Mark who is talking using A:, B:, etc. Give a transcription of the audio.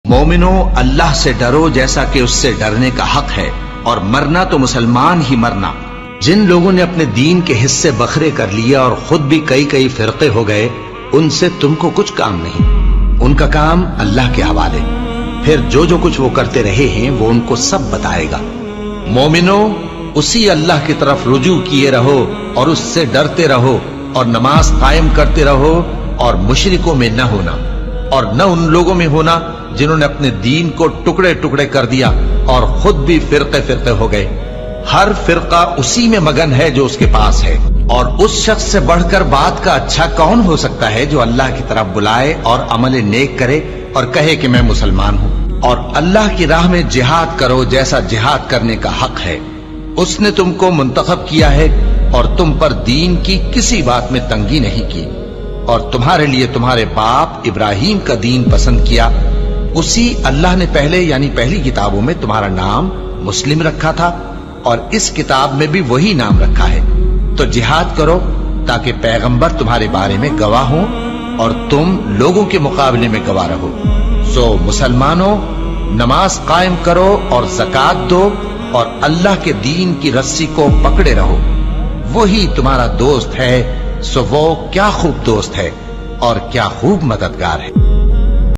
A: مومنو اللہ سے ڈرو جیسا کہ اس سے ڈرنے کا حق ہے، اور مرنا تو مسلمان ہی مرنا۔ جن لوگوں نے اپنے دین کے حصے بکھرے کر لیے اور خود بھی کئی فرقے ہو گئے، ان سے تم کو کچھ کام نہیں، ان کا کام اللہ کے حوالے، پھر جو کچھ وہ کرتے رہے ہیں وہ ان کو سب بتائے گا۔ مومنو اسی اللہ کی طرف رجوع کیے رہو اور اس سے ڈرتے رہو، اور نماز قائم کرتے رہو، اور مشرکوں میں نہ ہونا، اور نہ ان لوگوں میں ہونا جنہوں نے اپنے دین کو ٹکڑے ٹکڑے کر دیا اور خود بھی فرقے ہو گئے۔ ہر فرقہ اسی میں مگن ہے جو اس کے پاس ہے، اور اس شخص سے بڑھ کر بات کا اچھا کون ہو سکتا ہے جو اللہ کی طرف بلائے اور عمل نیک کرے اور کہے کہ میں مسلمان ہوں۔ اور اللہ کی راہ میں جہاد کرو جیسا جہاد کرنے کا حق ہے، اس نے تم کو منتخب کیا ہے اور تم پر دین کی کسی بات میں تنگی نہیں کی، اور تمہارے لیے تمہارے باپ ابراہیم کا دین پسند کیا، اسی اللہ نے پہلے یعنی پہلی کتابوں میں تمہارا نام مسلم رکھا تھا، اور اس کتاب میں بھی وہی نام رکھا ہے۔ تو جہاد کرو تاکہ پیغمبر تمہارے بارے میں گواہ ہوں اور تم لوگوں کے مقابلے میں گواہ رہو۔ سو مسلمانوں، نماز قائم کرو اور زکات دو، اور اللہ کے دین کی رسی کو پکڑے رہو، وہی تمہارا دوست ہے۔ سو وہ کیا خوب دوست ہے اور کیا خوب مددگار ہے۔